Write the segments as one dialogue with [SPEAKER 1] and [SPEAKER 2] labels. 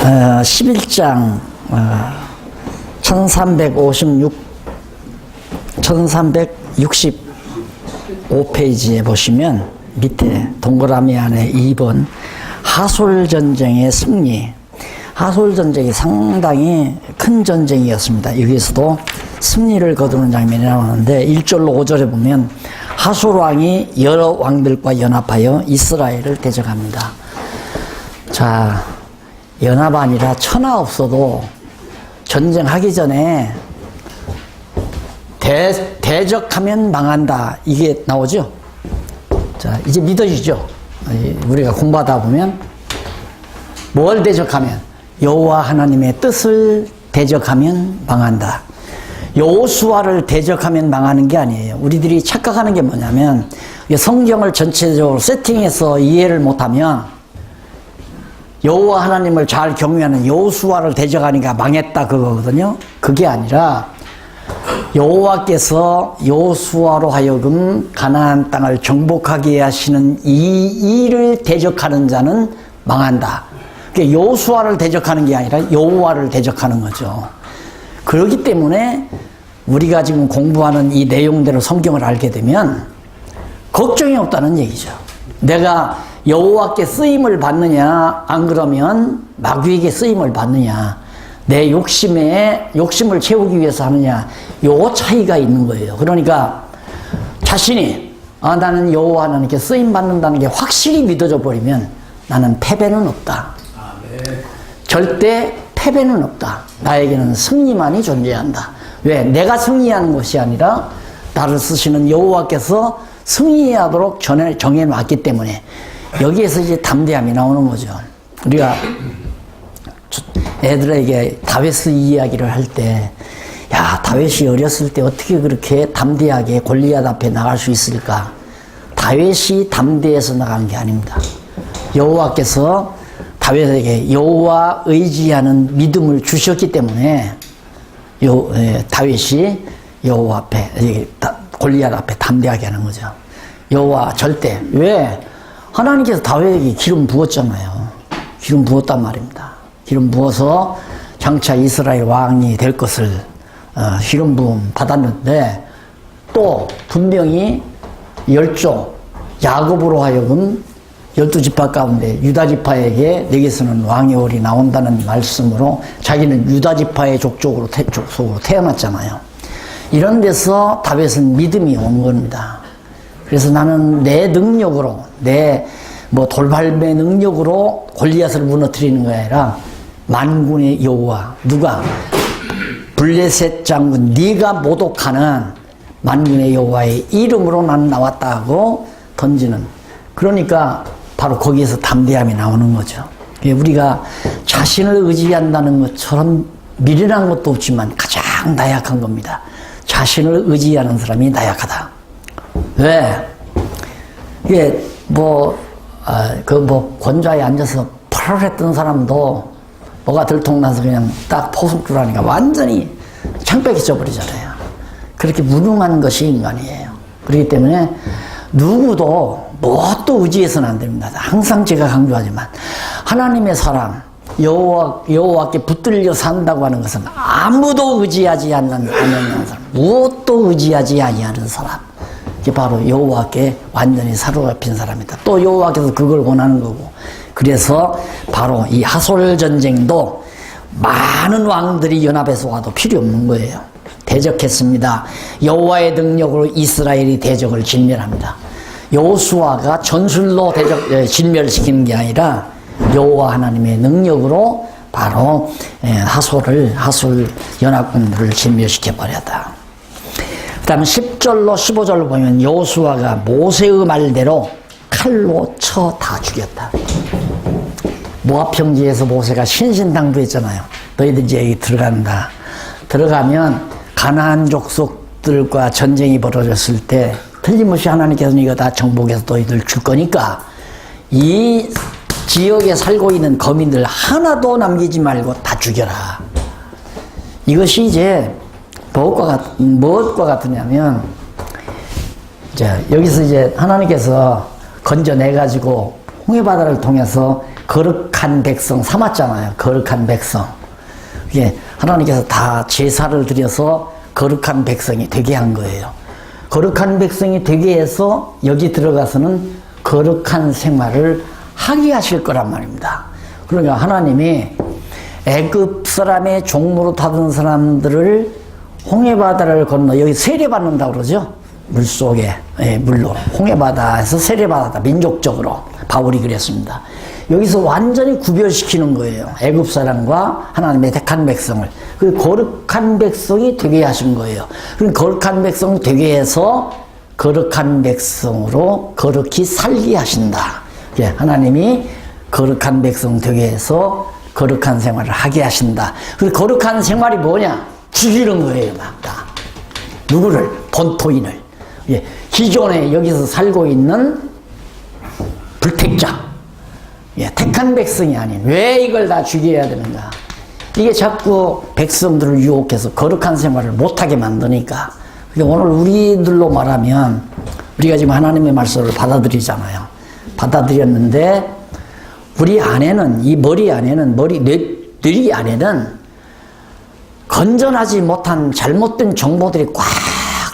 [SPEAKER 1] 11장 1365페이지에 보시면 밑에 동그라미 안에 2번 하솔전쟁의 승리. 하솔전쟁이 상당히 큰 전쟁이었습니다. 여기서도 승리를 거두는 장면이 나오는데 1절로 5절에 보면 하솔왕이 여러 왕들과 연합하여 이스라엘을 대적합니다. 자, 연합 아니라 천하 없어도 전쟁하기 전에 대적하면 망한다. 이게 나오죠? 자, 이제 믿어지죠? 우리가 공부하다 보면 뭘 대적하면? 여호와 하나님의 뜻을 대적하면 망한다. 여호수아를 대적하면 망하는 게 아니에요. 우리들이 착각하는 게 뭐냐면 성경을 전체적으로 세팅해서 이해를 못하면 여호와 하나님을 잘 경외하는 여호수아를 대적하니까 망했다 그거거든요. 그게 아니라 여호와께서 여호수아로 하여금 가나안 땅을 정복하게 하시는 이 일을 대적하는 자는 망한다. 그러니까 여호수아를 대적하는 게 아니라 여호와를 대적하는 거죠. 그렇기 때문에 우리가 지금 공부하는 이 내용대로 성경을 알게 되면 걱정이 없다는 얘기죠. 내가 여호와께 쓰임을 받느냐, 안 그러면 마귀에게 쓰임을 받느냐, 내 욕심을 채우기 위해서 하느냐, 요 차이가 있는 거예요. 그러니까 자신이 나는 여호와 하나님께 쓰임 받는다는 게 확실히 믿어져 버리면 나는 패배는 없다. 절대 패배는 없다. 나에게는 승리만이 존재한다. 왜? 내가 승리하는 것이 아니라 나를 쓰시는 여호와께서 승리하도록 정해놨기 때문에 여기에서 이제 담대함이 나오는 거죠. 우리가 애들에게 다윗의 이야기를 할 때, 야, 다윗이 어렸을 때 어떻게 그렇게 담대하게 골리앗 앞에 나갈 수 있을까? 다윗이 담대해서 나간 게 아닙니다. 여호와께서 다윗에게 여호와 의지하는 믿음을 주셨기 때문에 다윗이 여호와 앞에, 골리앗 앞에 담대하게 하는 거죠. 여호와 절대. 왜? 하나님께서 다윗에게 기름 부었잖아요. 기름 부었단 말입니다. 기름 부어서 장차 이스라엘 왕이 될 것을 기름 부음 받았는데, 또 분명히 열조 야곱으로 하여금 12지파 가운데 유다지파에게 내게서는 왕의 올이 나온다는 말씀으로 자기는 유다지파의 족속으로 태어났잖아요. 이런 데서 다윗은 믿음이 온 겁니다. 그래서 나는 내 능력으로, 내 돌발매 능력으로 골리앗을 무너뜨리는 게 아니라 만군의 여호와, 누가? 블레셋 장군, 네가 모독하는 만군의 여호와의 이름으로 난 나왔다 하고 던지는. 그러니까 바로 거기에서 담대함이 나오는 거죠. 우리가 자신을 의지한다는 것처럼 미련한 것도 없지만 가장 나약한 겁니다. 자신을 의지하는 사람이 나약하다. 왜? 이게 권좌에 앉아서 펄펄했던 사람도 뭐가 들통나서 그냥 딱 포승줄하니까 완전히 창백해져 버리잖아요. 그렇게 무능한 것이 인간이에요. 그렇기 때문에 누구도 뭣도 의지해서는 안 됩니다. 항상 제가 강조하지만 하나님의 사람, 여호와께 붙들려 산다고 하는 것은 아무도 의지하지 않는 사람, 무엇도 의지하지 아니하는 사람, 이게 바로 여호와께 완전히 사로잡힌 사람이다. 또 여호와께서 그걸 원하는 거고, 그래서 바로 이 하솔 전쟁도 많은 왕들이 연합해서 와도 필요 없는 거예요. 대적했습니다. 여호와의 능력으로 이스라엘이 대적을 진멸합니다. 여호수아가 전술로 진멸시키는 게 아니라 여호와 하나님의 능력으로 바로 하솔 연합군들을 진멸시켜 버렸다. 그 다음에 10절로 15절로 보면 여호수아가 모세의 말대로 칼로 쳐 다 죽였다. 모압 평지에서 모세가 신신당부했잖아요. 너희들 이제 여기 들어간다. 들어가면 가나안 족속들과 전쟁이 벌어졌을 때 틀림없이 하나님께서는 이거 다 정복해서 너희들 줄 거니까 이 지역에 살고 있는 거민들 하나도 남기지 말고 다 죽여라. 이것이 이제 무엇과 같으냐면, 여기서 이제 하나님께서 건져내가지고 홍해바다를 통해서 거룩한 백성 삼았잖아요. 거룩한 백성. 이게 하나님께서 다 제사를 드려서 거룩한 백성이 되게 한 거예요. 거룩한 백성이 되게 해서 여기 들어가서는 거룩한 생활을 하게 하실 거란 말입니다. 그러니까 하나님이 애굽 사람의 종로로 타던 사람들을 홍해바다를 건너 여기 세례받는다고 그러죠. 물속에, 물로 홍해바다에서 세례받았다. 민족적으로 바울이 그랬습니다. 여기서 완전히 구별시키는 거예요. 애굽 사람과 하나님의 택한 백성을. 그 거룩한 백성이 되게 하신 거예요. 그럼 거룩한 백성 되게 해서 거룩한 백성으로 거룩히 살게 하신다. 하나님이 거룩한 백성 되게 해서 거룩한 생활을 하게 하신다. 그 거룩한 생활이 뭐냐? 죽이는 거예요, 막 다. 누구를? 본토인을. 기존에 여기서 살고 있는 불택자. 택한 백성이 아닌. 왜 이걸 다 죽여야 되는가? 이게 자꾸 백성들을 유혹해서 거룩한 생활을 못하게 만드니까. 오늘 우리들로 말하면 우리가 지금 하나님의 말씀을 받아들이잖아요. 받아들였는데 우리 안에는, 이 머리 안에는, 뇌리 안에는 건전하지 못한 잘못된 정보들이 꽉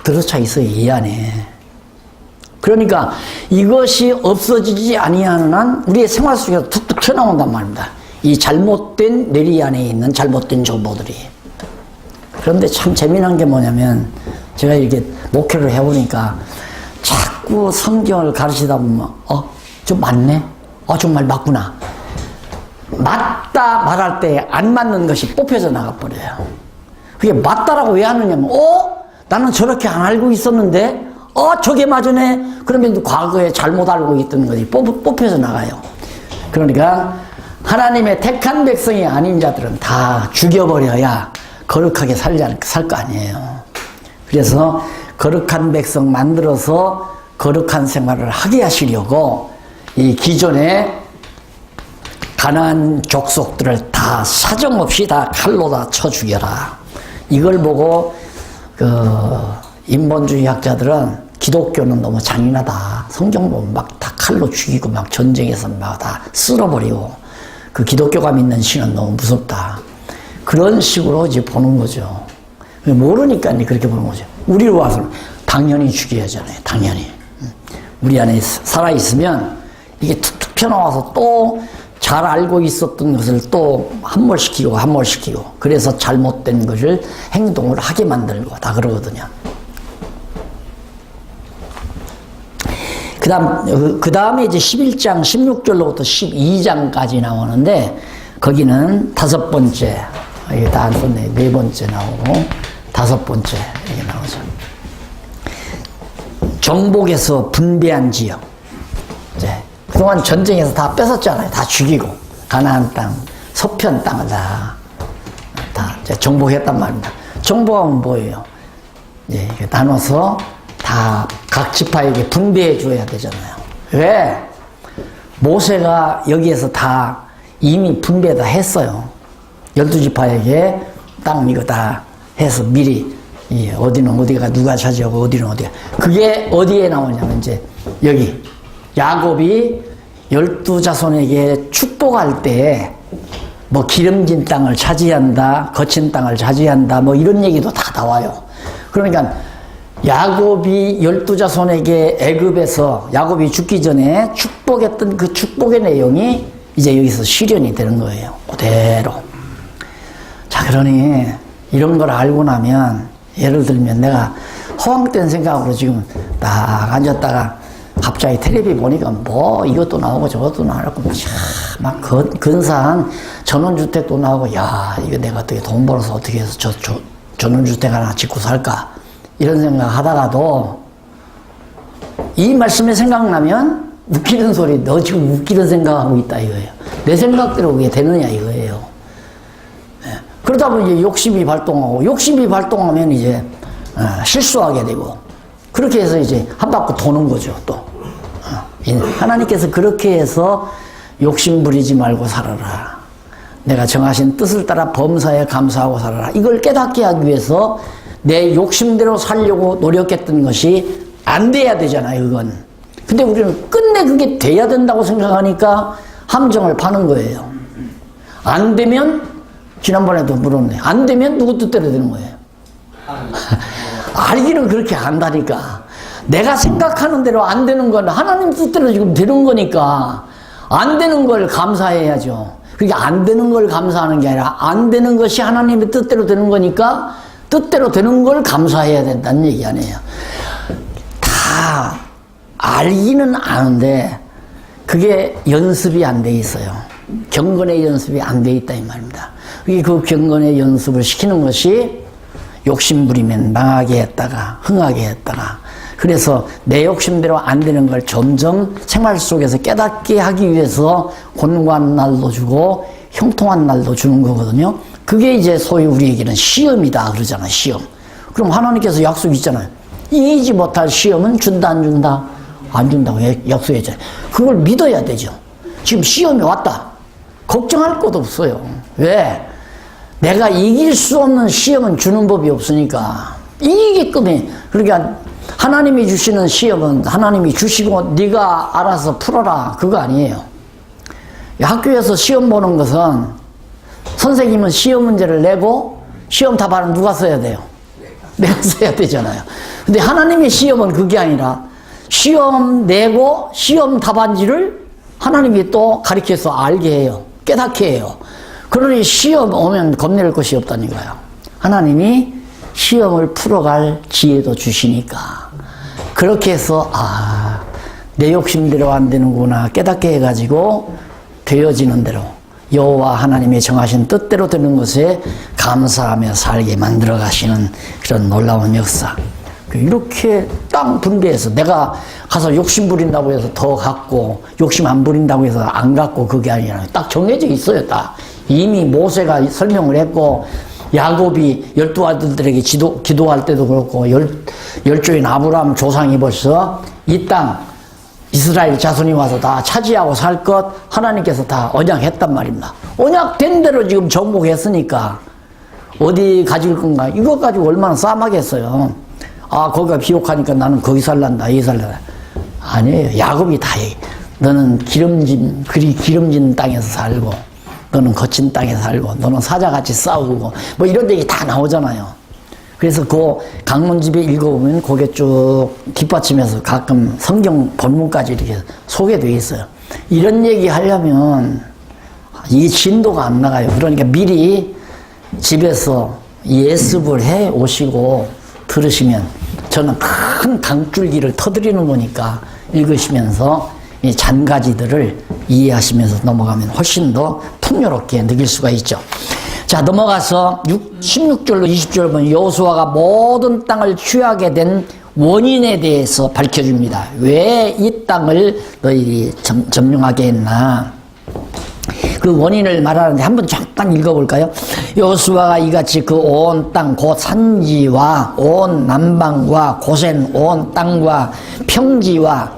[SPEAKER 1] 들어차 있어요, 이 안에. 그러니까 이것이 없어지지 아니하는 한 우리의 생활 속에서 툭툭 튀어나온단 말입니다. 이 잘못된 뇌리 안에 있는 잘못된 정보들이. 그런데 참 재미난 게 뭐냐면 제가 이렇게 목회를 해보니까 자꾸 성경을 가르치다 보면 좀 맞네? 정말 맞구나. 맞다 말할 때 안 맞는 것이 뽑혀져 나가버려요. 그게 맞다라고 왜 하느냐면 나는 저렇게 안 알고 있었는데 저게 맞으네. 그러면 과거에 잘못 알고 있던 것이 뽑혀서 나가요. 그러니까 하나님의 택한 백성이 아닌 자들은 다 죽여버려야 거룩하게 살 거 아니에요. 그래서 거룩한 백성 만들어서 거룩한 생활을 하게 하시려고 이 기존의 가나안 족속들을 다 사정없이 다 칼로 다 쳐 죽여라. 이걸 보고 인본주의 학자들은 기독교는 너무 잔인하다. 성경 보면 막 다 칼로 죽이고 막 전쟁에서 막 다 쓸어버리고 그 기독교가 믿는 신은 너무 무섭다. 그런 식으로 이제 보는 거죠. 모르니까 그렇게 보는 거죠. 우리로 와서는 당연히 죽여야잖아요. 당연히. 우리 안에 살아있으면 이게 툭툭 튀어나와서 또 잘 알고 있었던 것을 또 함몰시키고 그래서 잘못된 것을 행동을 하게 만들고 다 그러거든요. 그 다음에 이제 11장 16절로부터 12장까지 나오는데 거기는 다섯 번째, 이게 다 안 썼네. 네 번째 나오고 다섯 번째 이게 나오죠. 정복에서 분배한 지역. 이제 그동안 전쟁에서 다 뺏었잖아요. 다 죽이고 가나안 땅, 서편 땅을 다 이제 정복했단 말입니다. 정복하면 뭐예요? 이제 나눠서 다 각 지파에게 분배해 줘야 되잖아요. 왜? 모세가 여기에서 다 이미 분배 다 했어요. 12지파에게 땅 이거 다 해서 미리 어디는 어디가 누가 차지하고 어디는 어디가. 그게 어디에 나오냐면 이제 여기 야곱이 12자손에게 축복할 때 뭐 기름진 땅을 차지한다, 거친 땅을 차지한다, 뭐 이런 얘기도 다 나와요. 그러니까 야곱이 12자손에게 애굽에서 야곱이 죽기 전에 축복했던 그 축복의 내용이 이제 여기서 실현이 되는 거예요. 그대로. 자, 그러니 이런 걸 알고 나면 예를 들면 내가 허황된 생각으로 지금 딱 앉았다가 갑자기 텔레비 보니까 뭐 이것도 나오고 저것도 나오고 막 근사한 전원주택도 나오고 야 이거 내가 어떻게 돈 벌어서 어떻게 해서 전원주택 하나 짓고 살까 이런 생각 하다가도 이 말씀이 생각나면 웃기는 소리 너 지금 웃기는 생각하고 있다 이거예요. 내 생각대로 그게 되느냐 이거예요. 그러다 보니 이제 욕심이 발동하면 이제 실수하게 되고 그렇게 해서 이제 한 바퀴 도는 거죠 또. 하나님께서 그렇게 해서 욕심 부리지 말고 살아라. 내가 정하신 뜻을 따라 범사에 감사하고 살아라. 이걸 깨닫게 하기 위해서 내 욕심대로 살려고 노력했던 것이 안 돼야 되잖아요, 그건. 근데 우리는 끝내 그게 돼야 된다고 생각하니까 함정을 파는 거예요. 안 되면, 지난번에도 물었네. 안 되면 누구 뜻대로 되는 거예요. 알기는 그렇게 안다니까. 내가 생각하는 대로 안 되는 건 하나님 뜻대로 지금 되는 거니까 안 되는 걸 감사해야죠. 그게 안 되는 걸 감사하는 게 아니라 안 되는 것이 하나님의 뜻대로 되는 거니까 뜻대로 되는 걸 감사해야 된다는 얘기 아니에요. 다 알기는 아는데 그게 연습이 안 돼 있어요. 경건의 연습이 안 돼 있다 이 말입니다. 그 경건의 연습을 시키는 것이 욕심부리면 망하게 했다가 흥하게 했다가 그래서 내 욕심대로 안 되는 걸 점점 생활 속에서 깨닫게 하기 위해서 곤고한 날도 주고 형통한 날도 주는 거거든요. 그게 이제 소위 우리에게는 시험이다 그러잖아요. 시험. 그럼 하나님께서 약속 있잖아요. 이기지 못할 시험은 준다 안 준다? 안 준다고 약속했잖아요. 그걸 믿어야 되죠. 지금 시험이 왔다. 걱정할 것도 없어요. 왜? 내가 이길 수 없는 시험은 주는 법이 없으니까 이기게끔 해. 그러니까 하나님이 주시는 시험은 하나님이 주시고 네가 알아서 풀어라 그거 아니에요. 학교에서 시험 보는 것은 선생님은 시험 문제를 내고 시험 답안은 누가 써야 돼요? 내가 써야 되잖아요. 근데 하나님의 시험은 그게 아니라 시험 내고 시험 답안지를 하나님이 또 가르쳐서 알게 해요. 깨닫게 해요. 그러니 시험 오면 겁낼 것이 없다니까요. 하나님이 시험을 풀어갈 지혜도 주시니까 그렇게 해서 내 욕심대로 안 되는구나 깨닫게 해가지고 되어지는 대로 여호와 하나님의 정하신 뜻대로 되는 것에 감사하며 살게 만들어 가시는 그런 놀라운 역사. 이렇게 딱 분배해서 내가 가서 욕심 부린다고 해서 더 갖고 욕심 안 부린다고 해서 안 갖고 그게 아니라 딱 정해져 있어요. 딱 이미 모세가 설명을 했고 야곱이 12아들들에게 기도할 때도 그렇고 열조인 아브라함 조상이 벌써 이 땅 이스라엘 자손이 와서 다 차지하고 살 것 하나님께서 다 언약했단 말입니다. 언약된 대로 지금 정복했으니까 어디 가질 건가? 이것 가지고 얼마나 싸움하겠어요. 거기가 비옥하니까 나는 거기 살란다, 여기 살란다. 아니에요. 야곱이 다 해. 너는 기름진 땅에서 살고, 너는 거친 땅에서 살고, 너는 사자같이 싸우고, 뭐 이런 얘기 다 나오잖아요. 그래서 그 강론집에 읽어보면 그게 쭉 뒷받침해서 가끔 성경 본문까지 이렇게 소개되어 있어요. 이런 얘기 하려면 이 진도가 안 나가요. 그러니까 미리 집에서 예습을 해 오시고 들으시면 저는 큰 강줄기를 터뜨리는 거니까 읽으시면서 이 잔가지들을 이해하시면서 넘어가면 훨씬 더 풍요롭게 느낄 수가 있죠. 자, 넘어가서 16절로 20절 보면 여호수아가 모든 땅을 취하게 된 원인에 대해서 밝혀줍니다. 왜 이 땅을 너희들이 점령하게 했나? 그 원인을 말하는데 한번 잠깐 읽어볼까요? 여호수아가 이같이 그 온 땅 곧 산지와 온 남방과 고센 온 땅과 평지와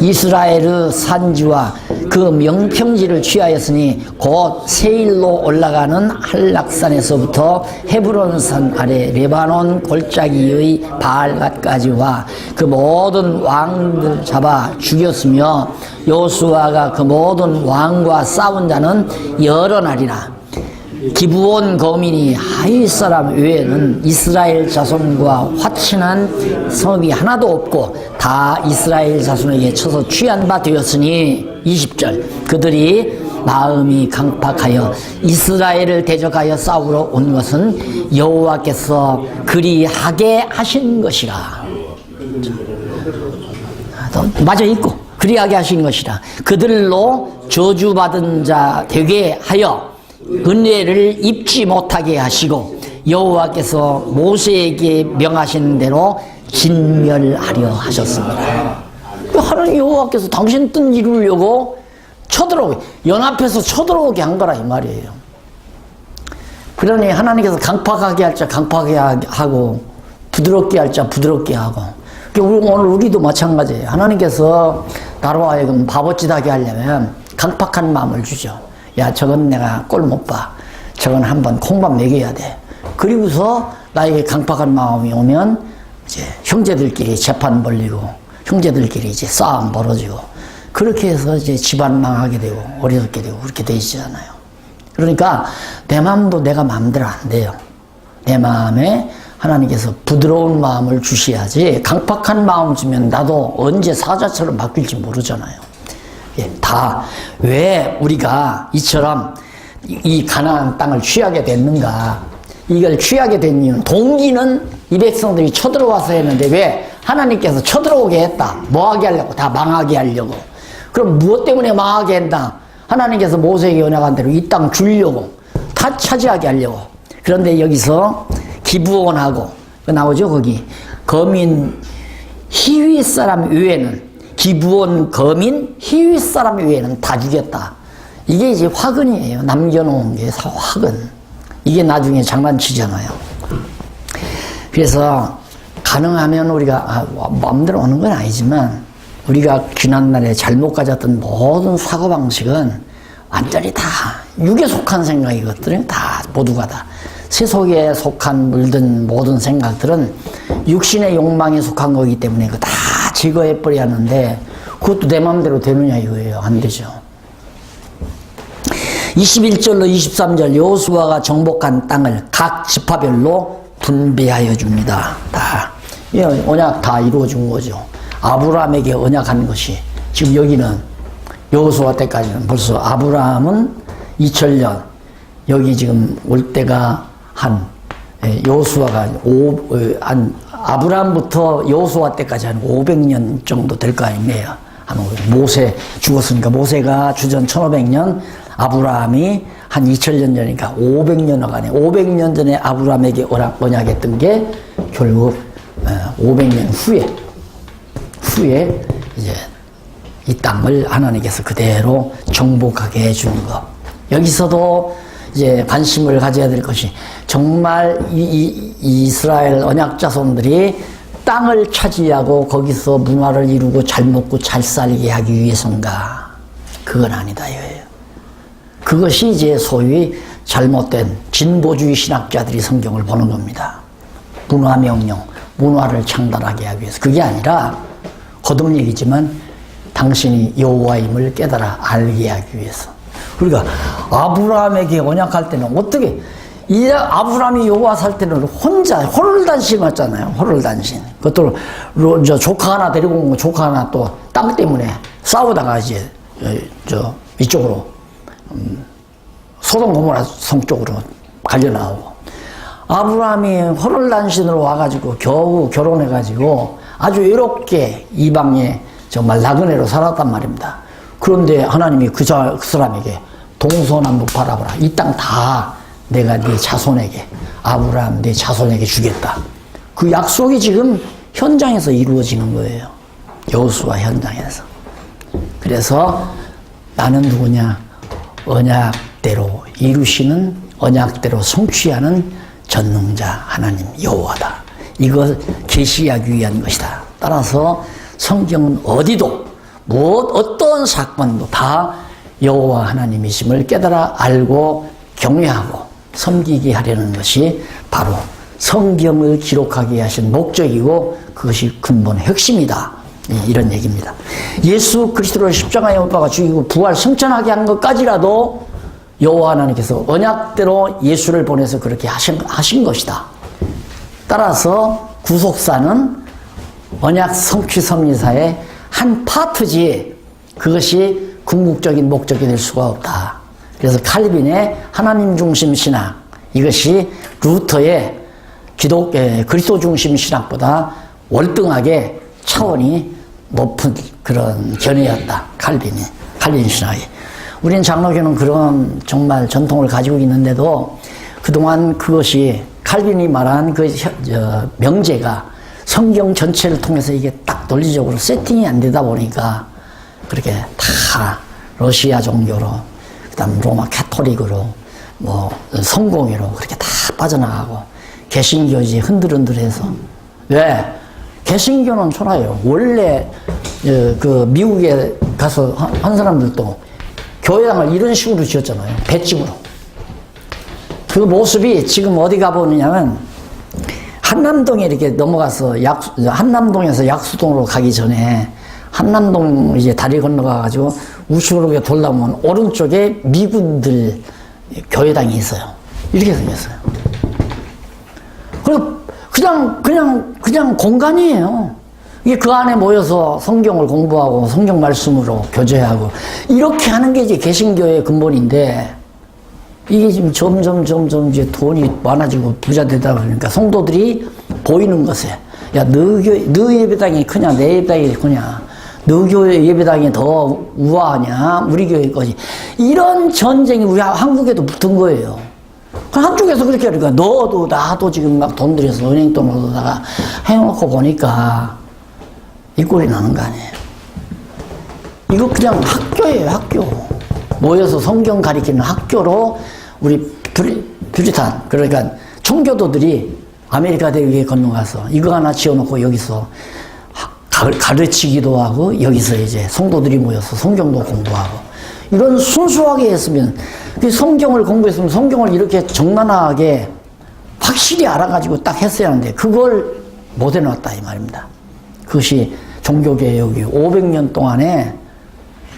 [SPEAKER 1] 이스라엘의 산지와 그 명평지를 취하였으니 곧 세일로 올라가는 한락산에서부터 헤브론산 아래 레바논 골짜기의 바알갓까지와 그 모든 왕들 잡아 죽였으며 여호수아가 그 모든 왕과 싸운 자는 여러 날이라. 기브온 거민이 하위 사람 외에는 이스라엘 자손과 화친한 성이 하나도 없고 다 이스라엘 자손에게 쳐서 취한 바 되었으니 20절 그들이 마음이 강팍하여 이스라엘을 대적하여 싸우러 온 것은 여호와께서 그리하게 하신 것이라. 맞아 있고 그리하게 하신 것이라. 그들로 저주받은 자 되게 하여 은혜를 입지 못하게 하시고 여호와께서 모세에게 명하신 대로 진멸하려 하셨습니다. 하나님 여호와께서 당신 뜻 이루려고 연합해서 쳐들어오게 한 거라 이 말이에요. 그러니 하나님께서 강팍하게 할 자 강팍하게 하고 부드럽게 할 자 부드럽게 하고 오늘 우리도 마찬가지예요. 하나님께서 나로 하여금 바보짓하게 하려면 강팍한 마음을 주죠. 야, 저건 내가 꼴 못 봐. 저건 한번 콩밥 먹여야 돼. 그리고서 나에게 강팍한 마음이 오면 이제 형제들끼리 재판 벌리고 형제들끼리 이제 싸움 벌어지고 그렇게 해서 이제 집안 망하게 되고 어리석게 되고 그렇게 되시잖아요. 그러니까 내 마음도 내가 마음대로 안 돼요. 내 마음에 하나님께서 부드러운 마음을 주셔야지 강팍한 마음 주면 나도 언제 사자처럼 바뀔지 모르잖아요. 예, 다 왜 우리가 이처럼 이 가나안 땅을 취하게 됐는가. 이걸 취하게 된 이유는 동기는 이 백성들이 쳐들어와서 했는데 왜 하나님께서 쳐들어오게 했다. 뭐하게 하려고? 다 망하게 하려고. 그럼 무엇 때문에 망하게 했나? 하나님께서 모세에게 언약한 대로 이 땅 주려고 다 차지하게 하려고. 그런데 여기서 기브온하고 나오죠 거기 거민 히윗 사람 외에는 기브온 거민 히윗 사람 외에는 다 죽였다. 이게 이제 화근이에요. 남겨놓은 게 화근. 이게 나중에 장난치잖아요. 그래서 가능하면 우리가 마음대로 오는 건 아니지만 우리가 지난날에 잘못 가졌던 모든 사고방식은 완전히 다 육에 속한 생각이거든요. 다 모두가 다. 세속에 속한 물든 모든 생각들은 육신의 욕망에 속한 거기 때문에 그거 다 제거해버려야 하는데 그것도 내 마음대로 되느냐 이거예요. 안 되죠. 21절로 23절 여호수아가 정복한 땅을 각 지파별로 분배하여 줍니다. 다 언약 다 이루어진 거죠. 아브라함에게 언약한 것이 지금 여기는 여호수아 때까지는 벌써 아브라함은 2000년 여기 지금 올 때가 한 여호수아가 아브라함부터 여호수아 때까지 한 500년 정도 될 거 아니에요. 모세 죽었으니까 모세가 주전 1500년 아브라함이 한 2000년 전이니까 500년 가네. 500년 전에 아브라함에게 언약했던 게 결국 500년 후에 이제 이 땅을 하나님께서 그대로 정복하게 해주는 것. 여기서도 이제 관심을 가져야 될 것이 정말 이 이스라엘 언약 자손들이 땅을 차지하고 거기서 문화를 이루고 잘 먹고 잘 살게 하기 위해서인가? 그건 아니다 이거예요. 그것이 이제 소위 잘못된 진보주의 신학자들이 성경을 보는 겁니다. 문화명령, 문화를 창달하게 하기 위해서. 그게 아니라 거듭 얘기지만 당신이 여호와임을 깨달아 알게 하기 위해서. 그러니까 아브라함에게 언약할 때는 어떻게 이 아브라함이 여호와 살 때는 혼자 호롤단신 왔잖아요. 호롤단신. 그것도 조카 하나 데리고 온 거 조카 하나 또 땅 때문에 싸우다가 이제 이쪽으로 소돔 고모라 성 쪽으로 갈려 나오고 아브라함이 호롤단신으로 와가지고 겨우 결혼해가지고 아주 외롭게 이방에 정말 나그네로 살았단 말입니다. 그런데 하나님이 그 사람에게 동서남북바라보라. 이 땅 다 내가 네 자손에게 아브라함 네 자손에게 주겠다. 그 약속이 지금 현장에서 이루어지는 거예요. 여호수아 현장에서. 그래서 나는 누구냐? 언약대로 이루시는 언약대로 성취하는 전능자 하나님 여호와다. 이걸 계시하기 위한 것이다. 따라서 성경은 어디도 어떤 사건도 다 여호와 하나님이심을 깨달아 알고 경외하고 섬기게 하려는 것이 바로 성경을 기록하게 하신 목적이고 그것이 근본의 핵심이다. 이런 얘기입니다. 예수 그리스도를 십자가에 못 박아 죽이고 부활 승천하게 한 것까지라도 여호와 하나님께서 언약대로 예수를 보내서 그렇게 하신 것이다. 따라서 구속사는 언약 성취 섭리사의 한 파트지 그것이 궁극적인 목적이 될 수가 없다. 그래서 칼빈의 하나님 중심 신학 이것이 루터의 그리스도 중심 신학보다 월등하게 차원이 높은 그런 견해였다. 칼빈 신학이. 우린 장로교는 그런 정말 전통을 가지고 있는데도 그동안 그것이 칼빈이 말한 그 명제가 성경 전체를 통해서 이게 딱 논리적으로 세팅이 안 되다 보니까 그렇게 다 러시아 종교로 그다음 로마 카톨릭으로 뭐 성공회로 그렇게 다 빠져나가고 개신교 이제 흔들흔들해서 왜 개신교는 좋아요. 원래 그 미국에 가서 한 사람들도 교회당을 이런 식으로 지었잖아요. 배집으로. 그 모습이 지금 어디 가보느냐면 한남동에 이렇게 넘어가서 한남동에서 약수동으로 가기 전에 한남동 이제 다리 건너가가지고 우측으로 돌아보면 오른쪽에 미군들 교회당이 있어요. 이렇게 생겼어요. 그리고 그냥 공간이에요. 이게 그 안에 모여서 성경을 공부하고 성경 말씀으로 교제하고 이렇게 하는 게 이제 개신교의 근본인데 이게 지금 점점 이제 돈이 많아지고 부자 되다 보니까 성도들이 보이는 것에 야, 너 예배당이 크냐, 내 예배당이 크냐, 너 교회 예배당이 더 우아하냐, 우리 교회 거지. 이런 전쟁이 우리 한국에도 붙은 거예요. 한쪽에서 그렇게 하니까 너도 나도 지금 막 돈 들여서 은행 돈을 얻어다가 해놓고 보니까 이 꼴이 나는 거 아니에요. 이거 그냥 학교예요, 학교. 모여서 성경 가리키는 학교로 우리 퓨리탄, 그러니까 청교도들이 아메리카 대륙에 건너가서 이거 하나 지어놓고 여기서 가르치기도 하고 여기서 이제 성도들이 모여서 성경도 공부하고 이런 순수하게 했으면 성경을 공부했으면 성경을 이렇게 적나라하게 확실히 알아가지고 딱 했어야 하는데 그걸 못 해놨다 이 말입니다. 그것이 종교개혁이 500년 동안에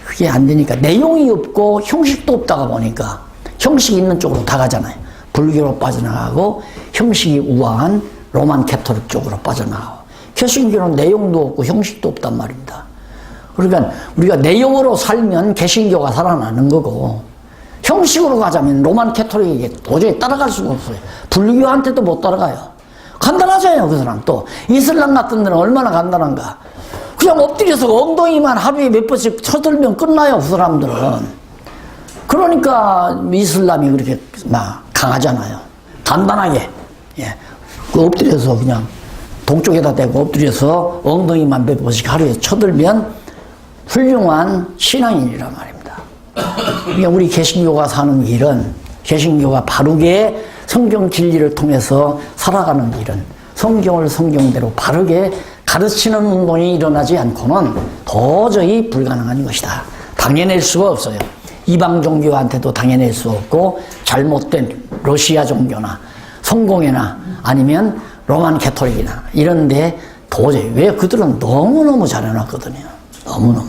[SPEAKER 1] 그게 안 되니까 내용이 없고 형식도 없다가 보니까 형식 있는 쪽으로 다 가잖아요. 불교로 빠져나가고 형식이 우아한 로만 캐토릭 쪽으로 빠져나가고 개신교는 내용도 없고 형식도 없단 말입니다. 그러니까 우리가 내용으로 살면 개신교가 살아나는 거고 형식으로 가자면 로만 캐토릭에게 도저히 따라갈 수가 없어요. 불교한테도 못 따라가요. 간단하잖아요, 그 사람. 또 이슬람 같은 데는 얼마나 간단한가. 그냥 엎드려서 엉덩이만 하루에 몇 번씩 쳐들면 끝나요, 그 사람들은. 그러니까 이슬람이 그렇게 막 강하잖아요. 간단하게. 예. 그 엎드려서 그냥 동쪽에다 대고 엎드려서 엉덩이만 몇 번씩 하루에 쳐들면 훌륭한 신앙인이란 말입니다. 그러니까 우리 개신교가 사는 길은 개신교가 바르게 성경 진리를 통해서 살아가는 길은 성경을 성경대로 바르게 가르치는 운동이 일어나지 않고는 도저히 불가능한 것이다. 당해낼 수가 없어요. 이방 종교한테도 당해낼 수 없고 잘못된 러시아 종교나 성공회나 아니면 로만 캐토릭이나 이런데 도저히 왜 그들은 너무너무 잘해놨거든요. 너무너무.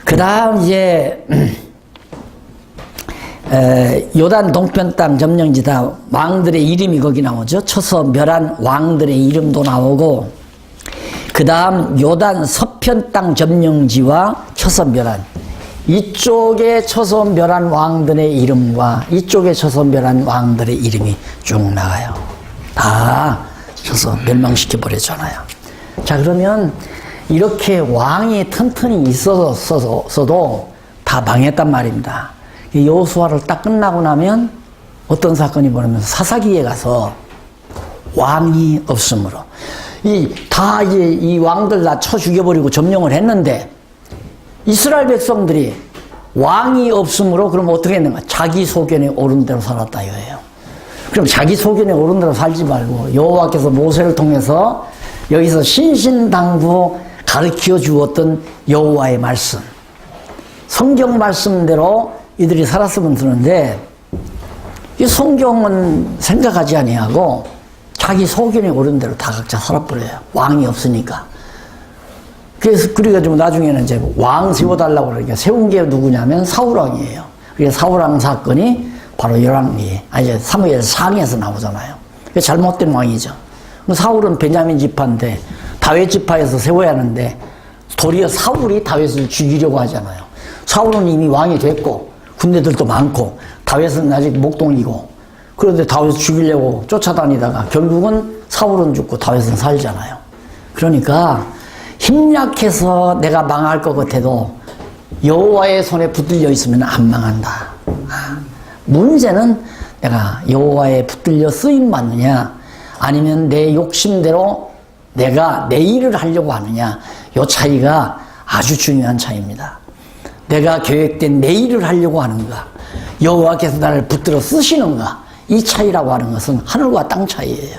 [SPEAKER 1] 그 다음 이제 요단 동편 땅 점령지다 왕들의 이름이 거기 나오죠. 쳐서 멸한 왕들의 이름도 나오고 그 다음 요단 서편 땅 점령지와 쳐서 멸한 이쪽에 쳐서 멸한 왕들의 이름과 이쪽에 쳐서 멸한 왕들의 이름이 쭉 나가요. 다 쳐서 멸망시켜 버렸잖아요. 자, 그러면 이렇게 왕이 튼튼히 있었어도 다 망했단 말입니다. 여호수아를 딱 끝나고 나면 어떤 사건이 벌어지면 사사기에 가서 왕이 없으므로 다 이제 이 왕들 다 쳐 죽여버리고 점령을 했는데 이스라엘 백성들이 왕이 없으므로 그럼 어떻게 했는가? 자기 소견에 옳은 대로 살았다 이거예요. 그럼 자기 소견에 옳은 대로 살지 말고 여호와께서 모세를 통해서 여기서 신신당부 가르쳐 주었던 여호와의 말씀, 성경 말씀대로 이들이 살았으면 되는데 이 성경은 생각하지 아니하고 자기 소견에 옳은 대로 다 각자 살아버려요. 왕이 없으니까. 그래서 그래가지고 나중에는 이제 왕 세워달라고 그러니까 세운 게 누구냐면 사울왕이에요. 그게 사울왕 사건이 바로 열왕기, 아니 사무엘 상에서 나오잖아요. 그게 잘못된 왕이죠. 사울은 베냐민 지파인데 다윗 지파에서 세워야 하는데 도리어 사울이 다윗을 죽이려고 하잖아요. 사울은 이미 왕이 됐고 군대들도 많고 다윗은 아직 목동이고 그런데 다윗을 죽이려고 쫓아다니다가 결국은 사울은 죽고 다윗은 살잖아요. 그러니까 힘약해서 내가 망할 것 같아도 여호와의 손에 붙들려 있으면 안 망한다. 문제는 내가 여호와에 붙들려 쓰임 받느냐 아니면 내 욕심대로 내가 내 일을 하려고 하느냐, 이 차이가 아주 중요한 차이입니다. 내가 계획된 내 일을 하려고 하는가, 여호와께서 나를 붙들어 쓰시는가, 이 차이라고 하는 것은 하늘과 땅 차이예요.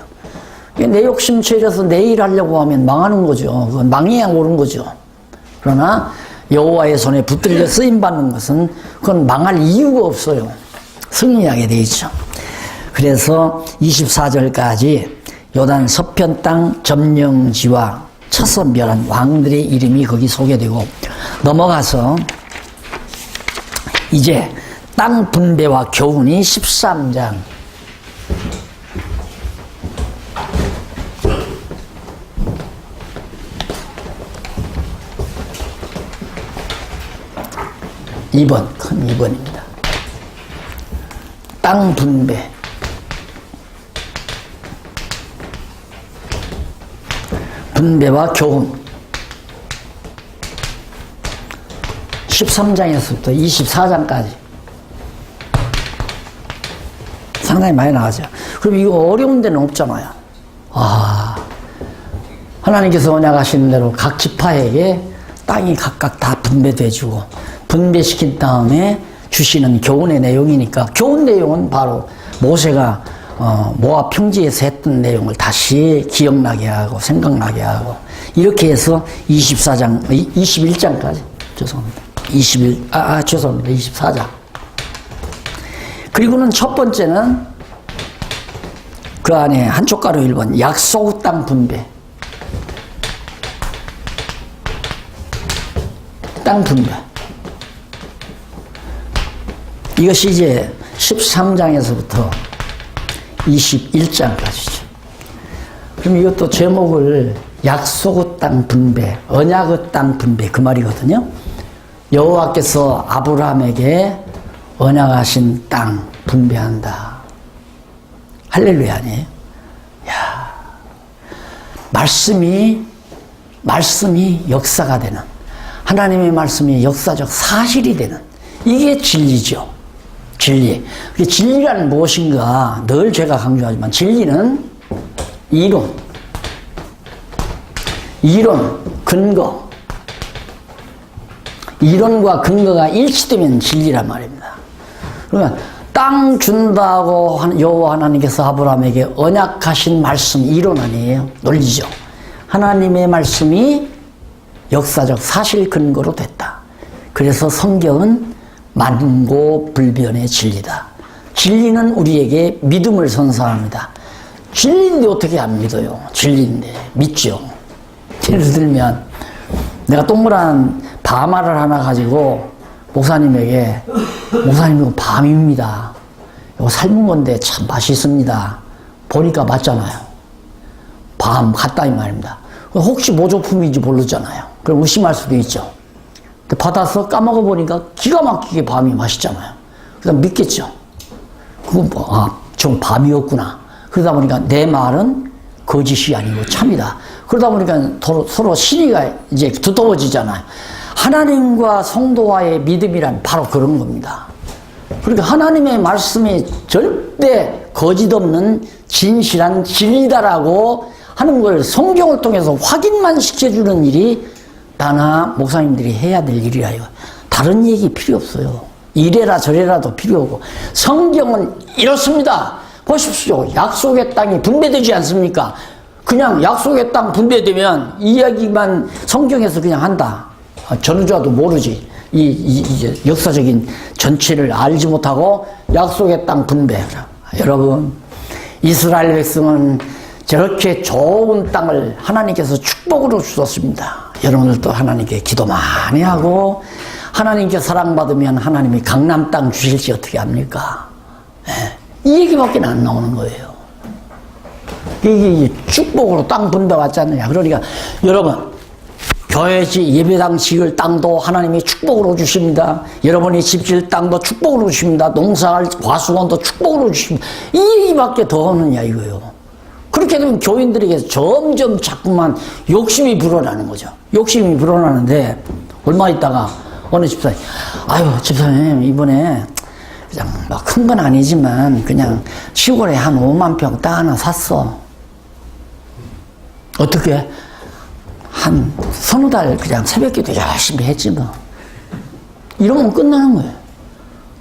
[SPEAKER 1] 내 욕심 채려서 내 일 하려고 하면 망하는 거죠. 그건 망해야 옳은 거죠. 그러나 여호와의 손에 붙들려 쓰임 받는 것은 그건 망할 이유가 없어요. 승리하게 돼 있죠. 그래서 24절까지 요단 서편 땅 점령지와 첫 선별한 왕들의 이름이 거기 소개되고, 넘어가서 이제 땅 분배와 교훈이 13장. 큰 2번입니다. 땅 분배. 분배와 교훈. 13장에서부터 24장까지. 상당히 많이 나가죠. 그럼 이거 어려운 데는 없잖아요. 하나님께서 언약하신 대로 각 지파에게 땅이 각각 다 분배돼주고, 분배시킨 다음에 주시는 교훈의 내용이니까, 교훈 내용은 바로 모세가 모압 평지에서 했던 내용을 다시 기억나게 하고 생각나게 하고, 이렇게 해서 21장까지 죄송합니다. 24장. 그리고는 첫 번째는 그 안에 한쪽 가로 1번 약속 땅 분배. 땅 분배. 이것이 이제 13장에서부터 21장까지죠. 그럼 이것도 제목을 약속의 땅 분배, 언약의 땅 분배, 그 말이거든요. 여호와께서 아브라함에게 언약하신 땅 분배한다. 할렐루야 아니에요? 야, 말씀이 역사가 되는, 하나님의 말씀이 역사적 사실이 되는, 이게 진리죠. 진리. 진리란 무엇인가? 늘 제가 강조하지만 진리는 이론, 근거. 이론과 근거가 일치되면 진리란 말입니다. 그러면 땅 준다고 여호와 하나님께서 아브라함에게 언약하신 말씀, 이론 아니에요? 논리죠. 하나님의 말씀이 역사적 사실 근거로 됐다. 그래서 성경은 만고불변의 진리다. 진리는 우리에게 믿음을 선사합니다. 진리인데 어떻게 안 믿어요? 진리인데 믿죠. 예를 들면 내가 동그란 밤알을 하나 가지고 목사님에게, 목사님 이거 밤입니다. 이거 삶은 건데 참 맛있습니다. 보니까 맞잖아요. 밤 같다 이 말입니다. 혹시 모조품인지 모르잖아요. 그럼 의심할 수도 있죠. 받아서 까먹어 보니까 기가 막히게 밤이 맛있잖아요. 그다음 믿겠죠. 그건 좀 밤이었구나. 그러다 보니까 내 말은 거짓이 아니고 참이다. 그러다 보니까 서로 신의가 이제 두터워지잖아요. 하나님과 성도와의 믿음이란 바로 그런 겁니다. 그러니까 하나님의 말씀이 절대 거짓 없는 진실한 진리다라고 하는 걸 성경을 통해서 확인만 시켜주는 일이 나나 목사님들이 해야 될 일이라. 이거 다른 얘기 필요 없어요. 이래라 저래라도 필요 없고, 성경은 이렇습니다. 보십시오. 약속의 땅이 분배되지 않습니까? 그냥 약속의 땅 분배되면 이야기만 성경에서 그냥 한다. 전우자도 모르지. 이제 역사적인 전체를 알지 못하고 약속의 땅 분배. 여러분, 이스라엘 백성은 저렇게 좋은 땅을 하나님께서 축복으로 주셨습니다. 여러분들도 하나님께 기도 많이 하고, 하나님께 사랑받으면 하나님이 강남 땅 주실지 어떻게 합니까? 이 얘기밖에 안 나오는 거예요. 이게 축복으로 땅 분배 왔지 않느냐. 그러니까 여러분, 교회지 예배당 지을 땅도 하나님이 축복으로 주십니다. 여러분이 집 지을 땅도 축복으로 주십니다. 농사할 과수원도 축복으로 주십니다. 이 얘기밖에 더 하느냐 이거예요. 그렇게 되면 교인들에게 점점 자꾸만 욕심이 불어나는 거죠. 욕심이 불어나는데, 얼마 있다가 어느 집사님, 아유 집사님 이번에 그냥 뭐 큰 건 아니지만 그냥 시골에 한 5만 평 땅 하나 샀어. 어떻게? 한 서너 달 그냥 새벽기도 열심히 했지 뭐. 이러면 끝나는 거예요.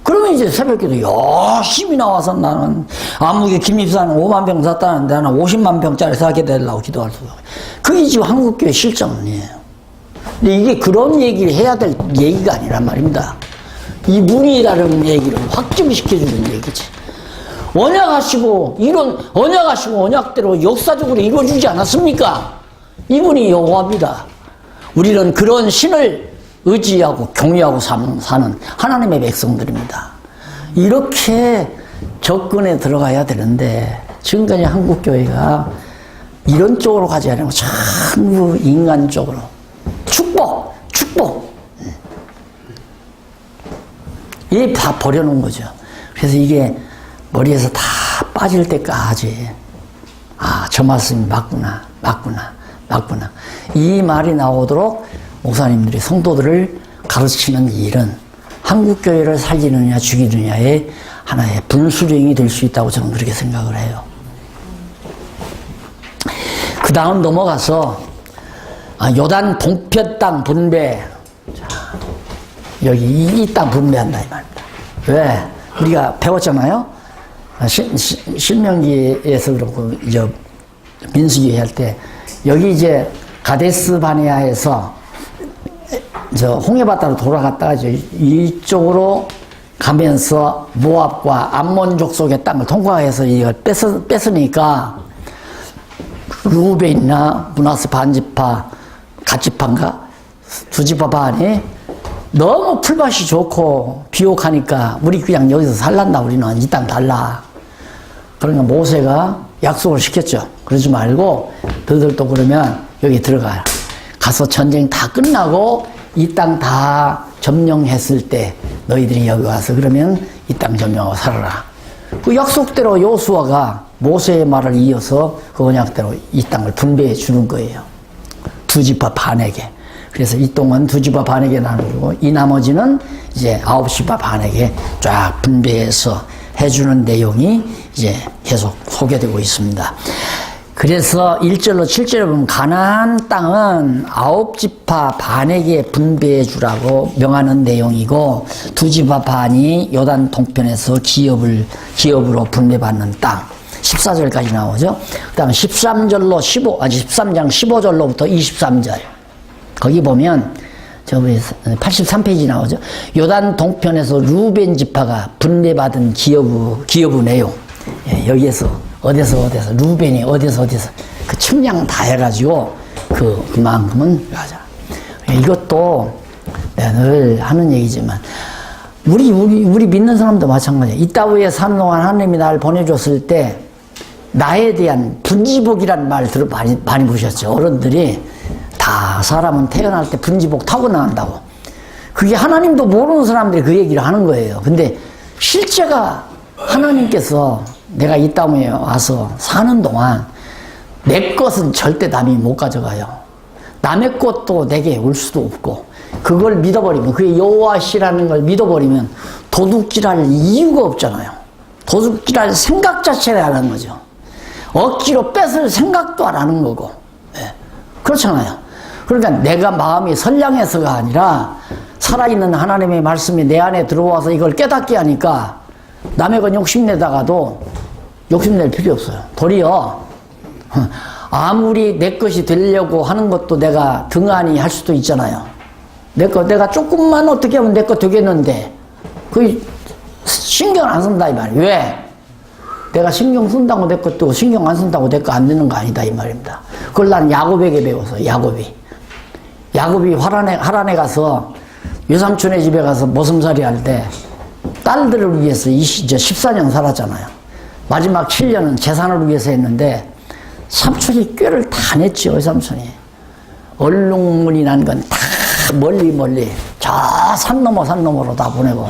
[SPEAKER 1] 그러면 이제 새벽기도 열심히 나와서 나는 아무개 김입사는 5만 평 샀다는데 나는 50만 평짜리 사게 되려고 기도할 수가 없어요. 그게 지금 한국교회 실정이에요. 근데 이게 그런 얘기를 해야 될 얘기가 아니란 말입니다. 이분이라는 얘기를 확증시켜주는 얘기지. 언약하시고 언약대로 역사적으로 이루어주지 않았습니까? 이분이 여호와입니다. 우리는 그런 신을 의지하고 경외하고 사는 하나님의 백성들입니다. 이렇게 접근에 들어가야 되는데 지금까지 한국교회가 이런 쪽으로 가지 않고 전부 인간 쪽으로 축복 이 다 버려놓은 거죠. 그래서 이게 머리에서 다 빠질 때까지 저 말씀이 맞구나 이 말이 나오도록 목사님들이 성도들을 가르치는 일은 한국교회를 살리느냐 죽이느냐의 하나의 분수령이 될 수 있다고 저는 그렇게 생각을 해요. 그 다음 넘어가서 요단 동편 땅 분배. 자, 여기 이 땅 분배한다 이 말입니다. 왜? 우리가 배웠잖아요. 신명기에서 그렇고 이제 민수기 할 때 여기 이제 가데스 바네아에서 저 홍해바다로 돌아갔다가 이쪽으로 가면서 모압과 암몬 족속의 땅을 통과해서 이걸 뺐으니까 루벤이나 므낫세 반지파 갓지파인가 두 지파 반이 너무 풀밭이 좋고 비옥하니까 우리 그냥 여기서 살란다. 우리는 이 땅 달라. 그러니까 모세가 약속을 시켰죠. 그러지 말고 너희들 또 그러면 여기 들어가요. 가서 전쟁 다 끝나고 이 땅 다 점령했을 때 너희들이 여기 와서 그러면 이 땅 점령하고 살아라. 그 약속대로 여호수아가 모세의 말을 이어서 그 언약대로 이 땅을 분배해 주는 거예요. 두 지파 반에게. 그래서 이 땅은 두 지파 반에게 나누고 이 나머지는 이제 9지파 반에게 쫙 분배해서 해주는 내용이 이제 계속 소개되고 있습니다. 그래서 1절로 7절에 보면 가나안 땅은 9지파 반에게 분배해 주라고 명하는 내용이고 두 지파 반이 요단 동편에서 기업으로 분배받는 땅 14절까지 나오죠. 그 다음에 13장 15절로부터 23절 거기 보면 저기 83페이지 나오죠. 요단 동편에서 루벤 지파가 분배받은 기업의 내용. 여기에서 어디서 루벤이 어디서 그 측량 다 해가지고 그만큼은 가자. 이것도 내가 늘 하는 얘기지만 우리 믿는 사람도 마찬가지야. 이 땅 위에 사는 동안 하나님이 나를 보내줬을 때 나에 대한 분지복이라는 말 많이 보셨죠. 어른들이 다 사람은 태어날 때 분지복 타고난다고. 그게 하나님도 모르는 사람들이 그 얘기를 하는 거예요. 근데 실제가 하나님께서 내가 이 땅에 와서 사는 동안 내 것은 절대 남이 못 가져가요. 남의 것도 내게 올 수도 없고 그걸 믿어버리면 그게 여호와시라는 걸 믿어버리면 도둑질할 이유가 없잖아요. 도둑질할 생각 자체를 안 하는 거죠. 억지로 뺏을 생각도 안 하는 거고. 그렇잖아요. 그러니까 내가 마음이 선량해서가 아니라 살아있는 하나님의 말씀이 내 안에 들어와서 이걸 깨닫게 하니까 남의 건 욕심내다가도 욕심낼 필요 없어요. 도리어 아무리 내 것이 되려고 하는 것도 내가 등한히 할 수도 있잖아요. 내가 조금만 어떻게 하면 내 거 되겠는데 그 신경 안 쓴다 이 말이에요. 왜? 내가 신경 쓴다고 내 것도 신경 안 쓴다고 내 거 안 되는 거 아니다 이 말입니다. 그걸 난 야곱에게 배웠어. 야곱이 하란에 가서 외삼촌의 집에 가서 머슴살이 할 때 딸들을 위해서 14년 살았잖아요. 마지막 7년은 재산을 위해서 했는데 삼촌이 꾀를 다 냈죠. 외삼촌이. 얼룩무늬 난 건 다 멀리 저 산 너머로 다 보내고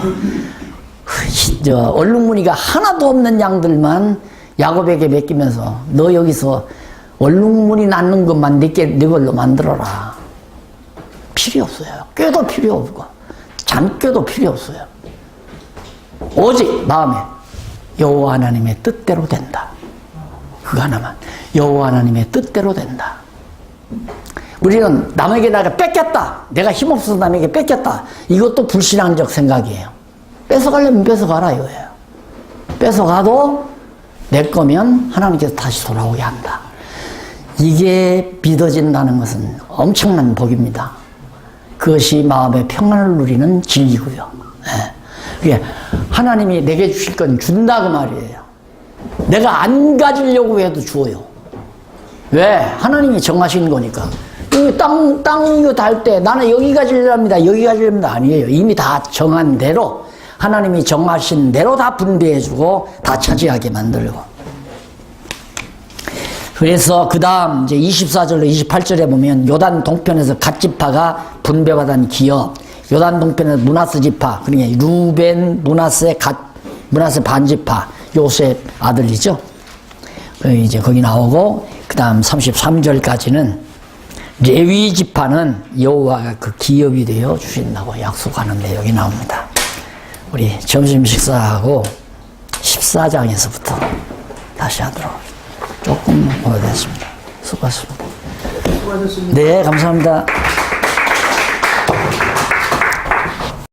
[SPEAKER 1] 얼룩무늬가 하나도 없는 양들만 야곱에게 맡기면서 너 여기서 얼룩무늬 낳는 것만 네 걸로 만들어라. 필요 없어요. 꾀도 필요 없고 잔꾀도 필요 없어요. 오직 마음에 여호와 하나님의 뜻대로 된다. 그거 하나만. 여호와 하나님의 뜻대로 된다. 우리는 남에게 내가 뺏겼다. 내가 힘없어서 남에게 뺏겼다. 이것도 불신앙적 생각이에요. 뺏어가려면 뺏어가라 이거예요. 뺏어가도 내 거면 하나님께서 다시 돌아오게 한다. 이게 믿어진다는 것은 엄청난 복입니다. 그것이 마음의 평안을 누리는 진리고요. 그게 하나님이 내게 주실 건 준다 그 말이에요. 내가 안 가지려고 해도 주어요. 왜? 하나님이 정하신 거니까. 이 땅 이거 달 때 나는 여기가 질랍니다. 여기가 질랍니다. 아니에요. 이미 다 정한 대로 하나님이 정하신 대로 다 분배해주고 다 차지하게 만들고. 그래서 그 다음 이제 24절로 28절에 보면 요단 동편에서 갓 지파가 분배받은 기업, 요단 동편에서 므낫세 지파, 그러니까 루벤, 므낫세 반 지파, 요셉 아들이죠. 이제 거기 나오고 그 다음 33절까지는 레위 지파는 여호와가 그 기업이 되어 주신다고 약속하는 내용이 나옵니다. 우리 점심 식사하고 14장에서부터 다시 하도록 조금 오래됐습니다. 수고하셨습니다.
[SPEAKER 2] 수고하셨습니다.
[SPEAKER 1] 네, 감사합니다.